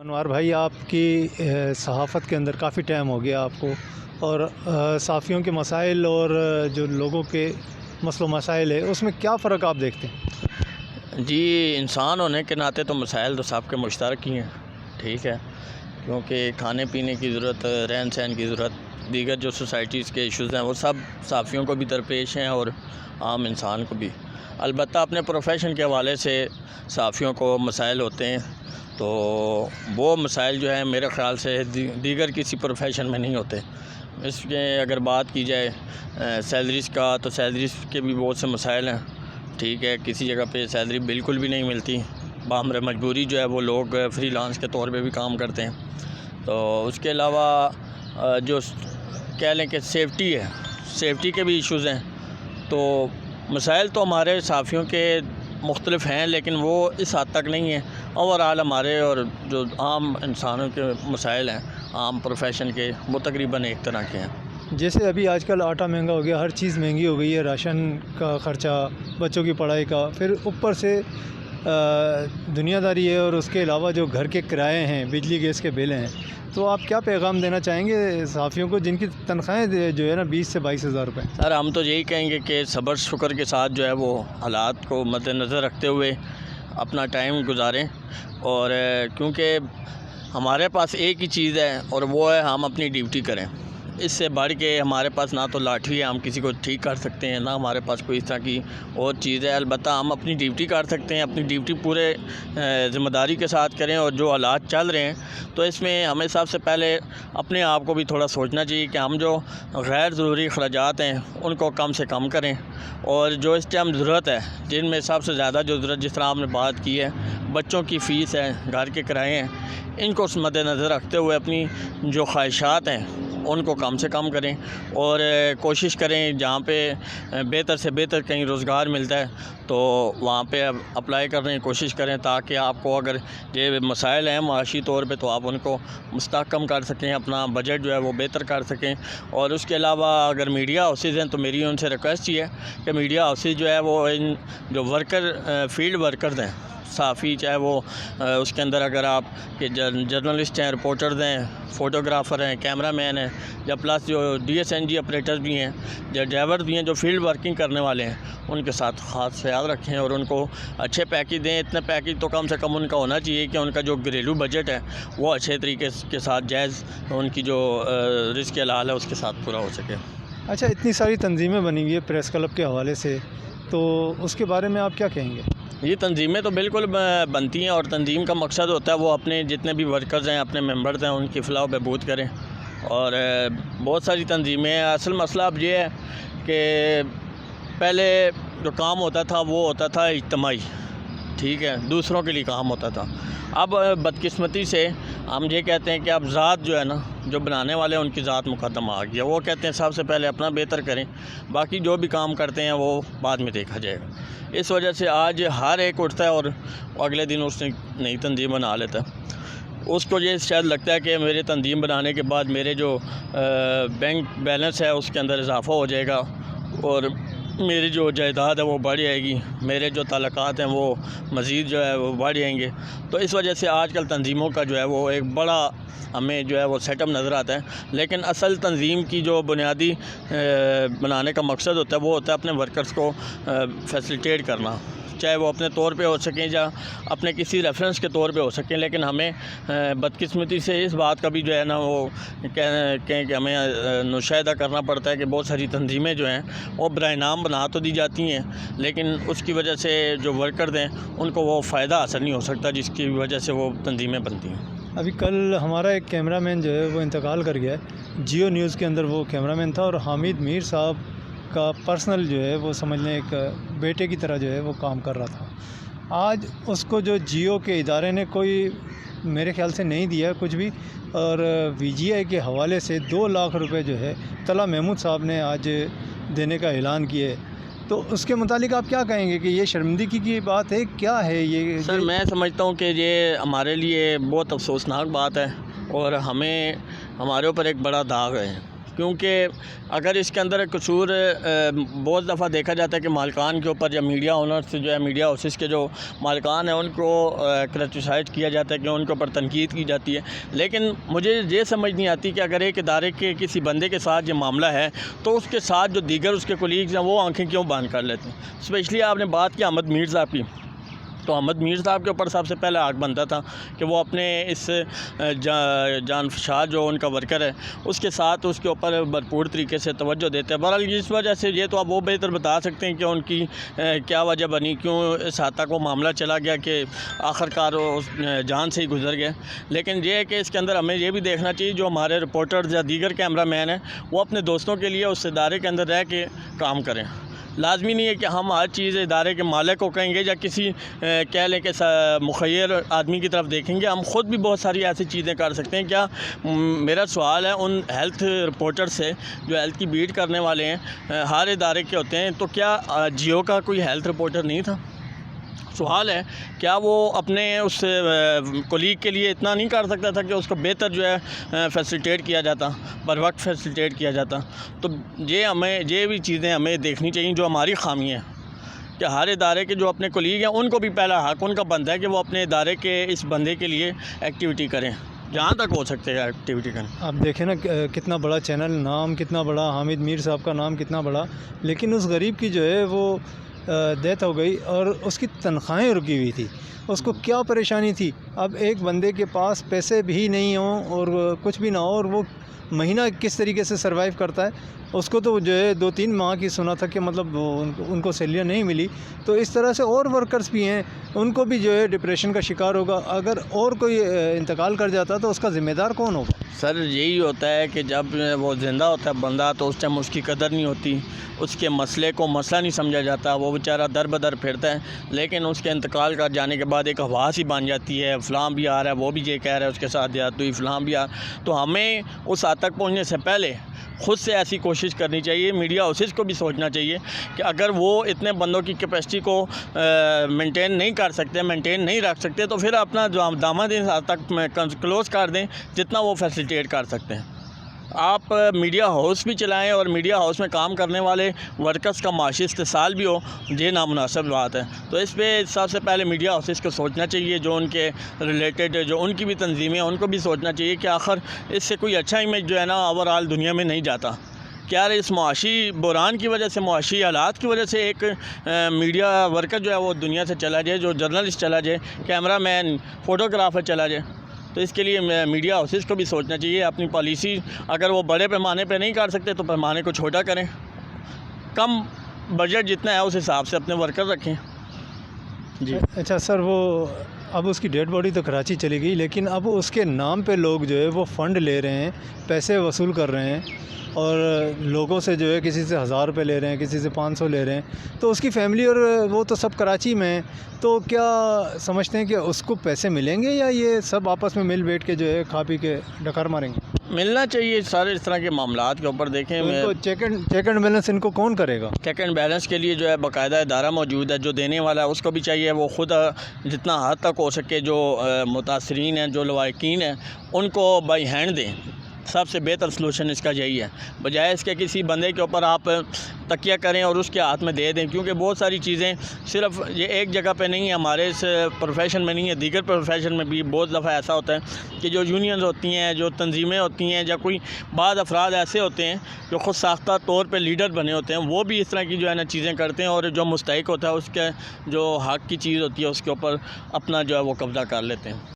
انوار بھائی، آپ کی صحافت کے اندر کافی ٹائم ہو گیا آپ کو، اور صحافیوں کے مسائل اور جو لوگوں کے مسئلہ و مسائل ہے اس میں کیا فرق آپ دیکھتے ہیں؟ جی، انسان ہونے کے ناطے تو مسائل تو سب کے مشترک ہی ہیں، ٹھیک ہے، کیونکہ کھانے پینے کی ضرورت، رہن سہن کی ضرورت، دیگر جو سوسائٹیز کے ایشوز ہیں وہ سب صحافیوں کو بھی درپیش ہیں اور عام انسان کو بھی۔ البتہ اپنے پروفیشن کے حوالے سے صحافیوں کو مسائل ہوتے ہیں، تو وہ مسائل جو ہیں میرے خیال سے دیگر کسی پروفیشن میں نہیں ہوتے۔ اس کے اگر بات کی جائے سیلریز کا، تو سیلریز کے بھی بہت سے مسائل ہیں، ٹھیک ہے، کسی جگہ پہ سیلری بالکل بھی نہیں ملتی، بہمر مجبوری جو ہے وہ لوگ فری لانس کے طور پہ بھی کام کرتے ہیں۔ تو اس کے علاوہ جو کہہ لیں کہ سیفٹی کے بھی ایشوز ہیں، تو مسائل تو ہمارے صحافیوں کے مختلف ہیں، لیکن وہ اس حد تک نہیں ہیں۔ اوورآل ہمارے اور جو عام انسانوں کے مسائل ہیں، عام پروفیشن کے، وہ تقریباً ایک طرح کے ہیں۔ جیسے ابھی آج کل آٹا مہنگا ہو گیا، ہر چیز مہنگی ہو گئی ہے، راشن کا خرچہ، بچوں کی پڑھائی کا، پھر اوپر سے دنیا داری ہے، اور اس کے علاوہ جو گھر کے کرائے ہیں، بجلی گیس کے بل ہیں، تو آپ کیا پیغام دینا چاہیں گے صحافیوں کو جن کی تنخواہیں جو ہے نا 20 سے 22 ہزار روپے؟ سر، ہم تو یہی کہیں گے کہ صبر شکر کے ساتھ جو ہے وہ حالات کو مد نظر رکھتے ہوئے اپنا ٹائم گزاریں، اور کیونکہ ہمارے پاس ایک ہی چیز ہے اور وہ ہے ہم اپنی ڈیوٹی کریں۔ اس سے بڑھ کے ہمارے پاس نہ تو لاٹھی ہے ہم کسی کو ٹھیک کر سکتے ہیں، نہ ہمارے پاس کوئی اس طرح کی اور چیز ہے۔ البتہ ہم اپنی ڈیوٹی کر سکتے ہیں، اپنی ڈیوٹی پورے ذمہ داری کے ساتھ کریں، اور جو حالات چل رہے ہیں تو اس میں ہمیں سب سے پہلے اپنے آپ کو بھی تھوڑا سوچنا چاہیے کہ ہم جو غیر ضروری اخراجات ہیں ان کو کم سے کم کریں، اور جو اس ٹائم ضرورت ہے، جن میں سب سے زیادہ جو ضرورت، جس طرح آپ نے بات کی ہے، بچوں کی فیس ہے، گھر کے کرائے ہیں، ان کو مد نظر رکھتے ہوئے اپنی جو خواہشات ہیں ان کو کم سے کم کریں، اور کوشش کریں جہاں پہ بہتر سے بہتر کہیں روزگار ملتا ہے تو وہاں پہ اپلائی کرنے کی کوشش کریں، تاکہ آپ کو اگر یہ مسائل ہیں معاشی طور پہ تو آپ ان کو مستحکم کر سکیں، اپنا بجٹ جو ہے وہ بہتر کر سکیں۔ اور اس کے علاوہ اگر میڈیا ہاؤسز ہیں تو میری ان سے ریکویسٹ یہ ہے کہ میڈیا ہاؤسز جو ہے وہ ان جو فیلڈ ورکرز ہیں، صحافی چاہے وہ اس کے اندر اگر آپ کہ جرنلسٹ ہیں، رپورٹرز ہیں، فوٹوگرافر ہیں، کیمرہ مین ہیں، یا پلس جو DSNG آپریٹرز بھی ہیں، یا ڈرائیور بھی ہیں، جو فیلڈ ورکنگ کرنے والے ہیں، ان کے ساتھ خاص خیال رکھیں اور ان کو اچھے پیکج دیں۔ اتنے پیکج تو کم سے کم ان کا ہونا چاہیے کہ ان کا جو گھریلو بجٹ ہے وہ اچھے طریقے کے ساتھ جائز ان کی جو رزق حلال ہے اس کے ساتھ پورا ہو سکے۔ اچھا، اتنی ساری تنظیمیں بنی ہوئی ہے پریس کلب کے حوالے سے، تو اس کے بارے میں آپ کیا کہیں گے؟ یہ تنظیمیں تو بالکل بنتی ہیں، اور تنظیم کا مقصد ہوتا ہے وہ اپنے جتنے بھی ورکرز ہیں، اپنے ممبرز ہیں، ان کی فلاح و بہبود کریں، اور بہت ساری تنظیمیں ہیں۔ اصل مسئلہ اب یہ ہے کہ پہلے جو کام ہوتا تھا وہ ہوتا تھا اجتماعی، ٹھیک ہے، دوسروں کے لیے کام ہوتا تھا۔ اب بدقسمتی سے ہم یہ کہتے ہیں کہ اب ذات جو ہے نا، جو بنانے والے ہیں ان کی ذات مقدم آ گیا، وہ کہتے ہیں سب سے پہلے اپنا بہتر کریں، باقی جو بھی کام کرتے ہیں وہ بعد میں دیکھا جائے گا۔ اس وجہ سے آج ہر ایک اٹھتا ہے اور اگلے دن اس نے نئی تنظیم بنا لیتا ہے۔ اس کو یہ شاید لگتا ہے کہ میرے تنظیم بنانے کے بعد میرے جو بینک بیلنس ہے اس کے اندر اضافہ ہو جائے گا، اور میری جو جائیداد ہے وہ بڑھ جائے گی، میرے جو تعلقات ہیں وہ مزید جو ہے وہ بڑھ جائیں گے۔ تو اس وجہ سے آج کل تنظیموں کا جو ہے وہ ایک بڑا ہمیں جو ہے وہ سیٹ اپ نظر آتا ہے، لیکن اصل تنظیم کی جو بنیادی بنانے کا مقصد ہوتا ہے وہ ہوتا ہے اپنے ورکرز کو فیسیلیٹیٹ کرنا، چاہے وہ اپنے طور پہ ہو سکیں یا اپنے کسی ریفرنس کے طور پہ ہو سکیں۔ لیکن ہمیں بدقسمتی سے اس بات کا بھی جو ہے نا وہ کہیں کہ ہمیں مشاہدہ کرنا پڑتا ہے کہ بہت ساری تنظیمیں جو ہیں وہ برائے نام بنا تو دی جاتی ہیں، لیکن اس کی وجہ سے جو ورکرز ہیں ان کو وہ فائدہ حاصل نہیں ہو سکتا، جس کی وجہ سے وہ تنظیمیں بنتی ہیں۔ ابھی کل ہمارا ایک کیمرہ مین جو ہے وہ انتقال کر گیا ہے، جیو نیوز کے اندر وہ کیمرہ مین تھا، اور حامد میر صاحب کا پرسنل جو ہے وہ سمجھ لیں ایک بیٹے کی طرح جو ہے وہ کام کر رہا تھا۔ آج اس کو جو جیو کے ادارے نے کوئی میرے خیال سے نہیں دیا کچھ بھی، اور VGI کے حوالے سے 2 لاکھ روپے جو ہے طلعہ محمود صاحب نے آج دینے کا اعلان کیا ہے، تو اس کے متعلق آپ کیا کہیں گے کہ یہ شرمندگی کی بات ہے، کیا ہے یہ؟ سر، میں سمجھتا ہوں کہ یہ ہمارے لیے بہت افسوسناک بات ہے، اور ہمارے اوپر ایک بڑا داغ ہے، کیونکہ اگر اس کے اندر قصور بہت دفعہ دیکھا جاتا ہے کہ مالکان کے اوپر یا میڈیا اونرز جو ہے میڈیا ہاؤسز کے جو مالکان ہیں ان کو کرٹیسائز کیا جاتا ہے کہ ان کے اوپر تنقید کی جاتی ہے، لیکن مجھے یہ سمجھ نہیں آتی کہ اگر ایک ادارے کے کسی بندے کے ساتھ یہ معاملہ ہے تو اس کے ساتھ جو دیگر اس کے کولیگز ہیں وہ آنکھیں کیوں بند کر لیتے ہیں۔ اسپیشلی آپ نے بات کی احمد میر صاحب کی، تو احمد میر صاحب کے اوپر سب سے پہلے حق بنتا تھا کہ وہ اپنے اس جان فشار جو ان کا ورکر ہے اس کے ساتھ اس کے اوپر بھرپور طریقے سے توجہ دیتے ہیں۔ بہرحال اس وجہ سے یہ تو آپ وہ بہتر بتا سکتے ہیں کہ ان کی کیا وجہ بنی، کیوں اس حد تک وہ معاملہ چلا گیا کہ آخر کار وہ جان سے ہی گزر گئے۔ لیکن یہ ہے کہ اس کے اندر ہمیں یہ بھی دیکھنا چاہیے جو ہمارے رپورٹرز یا دیگر کیمرہ مین ہیں وہ اپنے دوستوں کے لیے اس ادارے کے اندر رہ کے کام کریں۔ لازمی نہیں ہے کہ ہم ہر چیز ادارے کے مالک کو کہیں گے یا کسی کہہ لیں کہ مخیر آدمی کی طرف دیکھیں گے، ہم خود بھی بہت ساری ایسی چیزیں کر سکتے ہیں۔ کیا میرا سوال ہے ان ہیلتھ رپورٹر سے جو ہیلتھ کی بیٹ کرنے والے ہیں، ہر ادارے کے ہوتے ہیں، تو کیا جیو کا کوئی ہیلتھ رپورٹر نہیں تھا؟ سوال ہے کیا وہ اپنے اس کولیگ کے لیے اتنا نہیں کر سکتا تھا کہ اس کو بہتر جو ہے فیسیلیٹیٹ کیا جاتا، بر وقت فیسیلیٹیٹ کیا جاتا؟ تو یہ بھی چیزیں ہمیں دیکھنی چاہیے جو ہماری خامی ہیں کہ ہر ادارے کے جو اپنے کولیگ ہیں ان کو بھی پہلا حق ان کا بنتا ہے کہ وہ اپنے ادارے کے اس بندے کے لیے ایکٹیویٹی کریں جہاں تک ہو سکتے ہیں ایکٹیویٹی کریں۔ آپ دیکھیں نا کتنا بڑا چینل، نام کتنا بڑا، حامد میر صاحب کا نام کتنا بڑا، لیکن اس غریب کی جو ہے وہ ڈیتھ ہو گئی اور اس کی تنخواہیں رکی ہوئی تھی۔ اس کو کیا پریشانی تھی؟ اب ایک بندے کے پاس پیسے بھی نہیں ہوں اور کچھ بھی نہ ہو اور وہ مہینہ کس طریقے سے سروائیو کرتا ہے، اس کو تو جو ہے 2-3 ماہ کی سنا تھا کہ مطلب ان کو سیلری نہیں ملی۔ تو اس طرح سے اور ورکرز بھی ہیں، ان کو بھی جو ہے ڈپریشن کا شکار ہوگا۔ اگر اور کوئی انتقال کر جاتا تو اس کا ذمہ دار کون ہوگا؟ سر یہی ہوتا ہے کہ جب وہ زندہ ہوتا ہے بندہ تو اس ٹائم اس کی قدر نہیں ہوتی، اس کے مسئلے کو مسئلہ نہیں سمجھا جاتا، وہ بیچارہ در بدر پھرتا ہے، لیکن اس کے انتقال کر جانے کے بعد ایک آواز ہی بن جاتی ہے، فلاں بھی آ رہا ہے، وہ بھی یہ کہہ رہا ہے اس کے ساتھ دیات ہوئی، فلاں بھی تو ہمیں اس حد تک پہنچنے سے پہلے خود سے ایسی کوشش کرنی چاہیے، میڈیا ہاؤسز کو بھی سوچنا چاہیے کہ اگر وہ اتنے بندوں کی کیپیسٹی کو مینٹین نہیں کر سکتے، مینٹین نہیں رکھ سکتے، تو پھر اپنا داماد اس حد تک کلوز کر دیں جتنا وہ فیسیلیٹیٹ کر سکتے ہیں۔ آپ میڈیا ہاؤس بھی چلائیں اور میڈیا ہاؤس میں کام کرنے والے ورکرز کا معاشی استحصال بھی ہو، یہ نامناسب بات ہے۔ تو اس پہ سب سے پہلے میڈیا ہاؤسز کو سوچنا چاہیے، جو ان کے ریلیٹڈ جو ان کی بھی تنظیمیں ہیں ان کو بھی سوچنا چاہیے کہ آخر اس سے کوئی اچھا امیج جو ہے نا اوورآل دنیا میں نہیں جاتا۔ کیا اس معاشی بحران کی وجہ سے، معاشی حالات کی وجہ سے ایک میڈیا ورکر جو ہے وہ دنیا سے چلا جائے، جو جرنلسٹ چلا جائے، کیمرہ مین، فوٹوگرافر چلا جائے؟ تو اس کے لیے میڈیا ہاؤسز کو بھی سوچنا چاہیے، اپنی پالیسی اگر وہ بڑے پیمانے پہ نہیں کر سکتے تو پیمانے کو چھوٹا کریں، کم بجٹ جتنا ہے اس حساب سے اپنے ورکر رکھیں۔ جی اچھا سر، وہ اب اس کی ڈیڈ باڈی تو کراچی چلی گئی، لیکن اب اس کے نام پہ لوگ جو ہے وہ فنڈ لے رہے ہیں، پیسے وصول کر رہے ہیں اور لوگوں سے جو ہے کسی سے 1000 روپے لے رہے ہیں، کسی سے 500 لے رہے ہیں، تو اس کی فیملی اور وہ تو سب کراچی میں ہیں، تو کیا سمجھتے ہیں کہ اس کو پیسے ملیں گے یا یہ سب آپس میں مل بیٹھ کے جو ہے کھا پی کے ڈکر ماریں گے؟ ملنا چاہیے، سارے اس طرح کے معاملات کے اوپر دیکھیں چیک اینڈ بیلنس ان کو کون کرے گا؟ چیک اینڈ بیلنس کے لیے جو ہے باقاعدہ ادارہ موجود ہے، جو دینے والا ہے اس کو بھی چاہیے وہ خود جتنا حد تک ہو سکے جو متاثرین ہیں، جو لواحقین ہیں، ان کو بائی ہینڈ دیں۔ سب سے بہتر سلوشن اس کا یہی ہے، بجائے اس کے کسی بندے کے اوپر آپ تکیہ کریں اور اس کے ہاتھ میں دے دیں، کیونکہ بہت ساری چیزیں صرف یہ ایک جگہ پہ نہیں ہے، ہمارے اس پروفیشن میں نہیں ہے، دیگر پروفیشن میں بھی بہت دفعہ ایسا ہوتا ہے کہ جو یونینز ہوتی ہیں، جو تنظیمیں ہوتی ہیں، یا کوئی بعض افراد ایسے ہوتے ہیں جو خود ساختہ طور پہ لیڈر بنے ہوتے ہیں، وہ بھی اس طرح کی جو ہے نا چیزیں کرتے ہیں اور جو مستحق ہوتا ہے اس کے جو حق کی چیز ہوتی ہے اس کے اوپر اپنا جو ہے وہ قبضہ کر لیتے ہیں۔